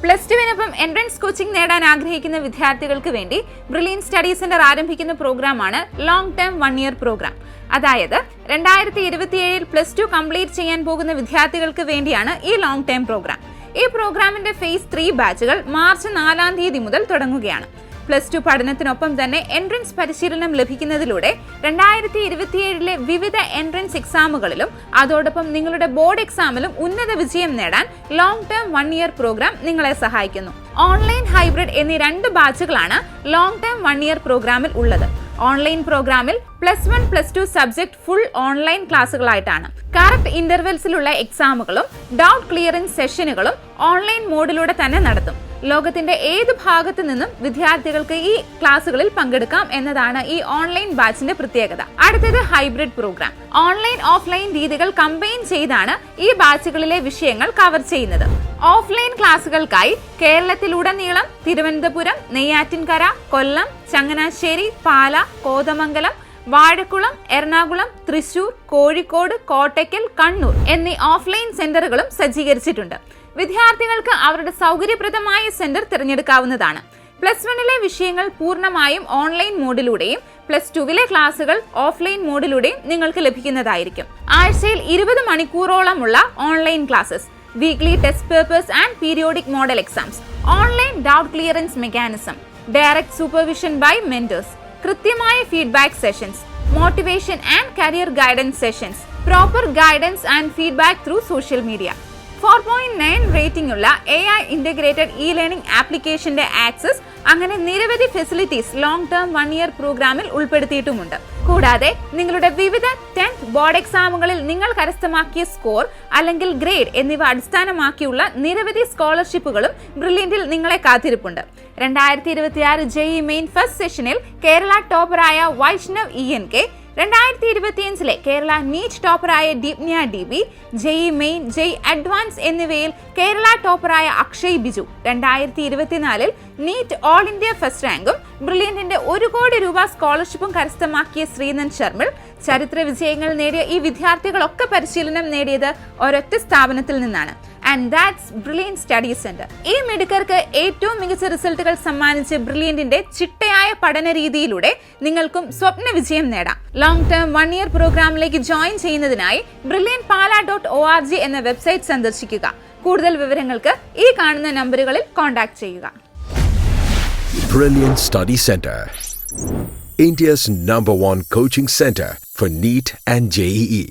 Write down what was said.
Plus ടുവിനൊപ്പം entrance coaching നേടാൻ ആഗ്രഹിക്കുന്ന വിദ്യാർത്ഥികൾക്ക് വേണ്ടി ബ്രില്യൻറ്റ് സ്റ്റഡി സെന്റർ ആരംഭിക്കുന്ന പ്രോഗ്രാമാണ് ലോങ് ടേം 1 ഇയർ പ്രോഗ്രാം. അതായത് 2027 പ്ലസ് ടു കംപ്ലീറ്റ് ചെയ്യാൻ പോകുന്ന വിദ്യാർത്ഥികൾക്ക് വേണ്ടിയാണ് ഈ ലോങ് ടേം പ്രോഗ്രാം. ഈ പ്രോഗ്രാമിന്റെ ഫേസ് 3 ബാച്ചുകൾ മാർച്ച് 4-ാം തീയതി മുതൽ തുടങ്ങുകയാണ്. പ്ലസ് ടു പഠനത്തിനൊപ്പം തന്നെ എൻട്രൻസ് പരിശീലനം ലഭിക്കുന്നതിലൂടെ 2027 വിവിധ എൻട്രൻസ് എക്സാമുകളിലും അതോടൊപ്പം നിങ്ങളുടെ ബോർഡ് എക്സാമിലും ഉന്നത വിജയം നേടാൻ ലോങ് ടേം 1 ഇയർ പ്രോഗ്രാം നിങ്ങളെ സഹായിക്കുന്നു. ഓൺലൈൻ, ഹൈബ്രിഡ് എന്നീ 2 ബാച്ചുകളാണ് ലോങ് ടേം 1 ഇയർ പ്രോഗ്രാമിൽ ഉള്ളത്. ഓൺലൈൻ പ്രോഗ്രാമിൽ plus 1, plus 2 subject full online ക്ലാസ്സുകളായിട്ടാണ്. കറക്റ്റ് ഇന്റർവെൽസിലുള്ള എക്സാമുകളും ഡൗട്ട് ക്ലിയറൻസ് സെഷനുകളും ഓൺലൈൻ മോഡിലൂടെ തന്നെ നടത്തും. ലോകത്തിന്റെ ഏത് ഭാഗത്തു നിന്നും വിദ്യാർത്ഥികൾക്ക് ഈ ക്ലാസ്സുകളിൽ പങ്കെടുക്കാം എന്നതാണ് ഈ ഓൺലൈൻ ബാച്ചിന്റെ പ്രത്യേകത. അടുത്തത് ഹൈബ്രിഡ് പ്രോഗ്രാം. ഓൺലൈൻ, ഓഫ്ലൈൻ രീതികൾ കമ്പൈൻ ചെയ്താണ് ഈ ബാച്ചുകളിലെ വിഷയങ്ങൾ കവർ ചെയ്യുന്നത്. ഓഫ്ലൈൻ ക്ലാസ്സുകൾക്കായി കേരളത്തിലുടനീളം തിരുവനന്തപുരം, നെയ്യാറ്റിൻകര, കൊല്ലം, ചങ്ങനാശ്ശേരി, പാല, കോതമംഗലം, വാഴക്കുളം, എറണാകുളം, തൃശൂർ, കോഴിക്കോട്, കോട്ടയ്ക്കൽ, കണ്ണൂർ എന്നീ ഓഫ്ലൈൻ സെന്ററുകളും സജ്ജീകരിച്ചിട്ടുണ്ട്. വിദ്യാർത്ഥികൾക്ക് അവരുടെ സൗകര്യപ്രദമായ സെന്റർ തിരഞ്ഞെടുക്കാവുന്നതാണ്. പ്ലസ് 1 വിഷയങ്ങൾ പൂർണ്ണമായും ഓൺലൈൻ മോഡിലൂടെയും പ്ലസ് 2 ക്ലാസുകൾ ഓഫ്ലൈൻ മോഡിലൂടെയും നിങ്ങൾക്ക് ലഭിക്കുന്നതായിരിക്കും. ആഴ്ചയിൽ 20 മണിക്കൂറോളമുള്ള online classes, weekly test papers and periodic model exams, online doubt clearance mechanism, direct supervision by mentors, കൃത്യമായ feedback sessions, motivation and career guidance sessions, proper guidance and feedback through social media, 4.9 rating ഉള്ള AI integrated learning ആപ്ലിക്കേഷന്റെ access, അങ്ങനെ നിരവധി facilities long term 1 year പ്രോഗ്രാമിൽ ഉൾപ്പെടുത്തിയിട്ടുമുണ്ട്. കൂടാതെ നിങ്ങളുടെ വിവിധ 10th board എക്സാമുകളിൽ നിങ്ങൾ കരസ്ഥമാക്കിയ സ്കോർ അല്ലെങ്കിൽ ഗ്രേഡ് എന്നിവ അടിസ്ഥാനമാക്കിയുള്ള നിരവധി സ്കോളർഷിപ്പുകളും ബ്രില്യന്റിൽ നിങ്ങളെ കാത്തിരിപ്പുണ്ട്. 2026 JEE മെയിൻ ഫസ്റ്റ് സെഷനിൽ കേരള ടോപ്പറായ വൈഷ്ണവ് ENK, 2025 കേരള നീറ്റ് ടോപ്പറായ Deepniya DB, JEE main, JEE advance എന്നിവയിൽ കേരള ടോപ്പറായ Akshay Biju, 2024 NEET all India first റാങ്കും ബ്രില്യന്റിന്റെ 1 കോടി രൂപ സ്കോളർഷിപ്പും കരസ്ഥമാക്കിയ ശ്രീനൻ ശർമിൾ, ചരിത്ര വിജയങ്ങൾ നേടിയ ഈ വിദ്യാർത്ഥികളൊക്കെ പരിശീലനം നേടിയത് ഒരൊറ്റ സ്ഥാപനത്തിൽ നിന്നാണ്. And that's brilliant study centre. ഈ മിടുക്കർക്ക് ഏറ്റവും മികച്ച റിസൾട്ടുകൾ സമ്മാനിച്ച് ബ്രില്യന്റിന്റെ ചിട്ടയായ പഠന രീതിയിലൂടെ നിങ്ങൾക്കും സ്വപ്ന വിജയം നേടാം. ലോങ് ടേം 1 ഇയർ പ്രോഗ്രാമിലേക്ക് ജോയിൻ ചെയ്യുന്നതിനായി brilliantpala.org എന്ന വെബ്സൈറ്റ് സന്ദർശിക്കുക. കൂടുതൽ വിവരങ്ങൾക്ക് ഈ കാണുന്ന നമ്പറുകളിൽ കോൺടാക്ട് ചെയ്യുക. Brilliant Study Center, India's #1 coaching center for NEET and JEE.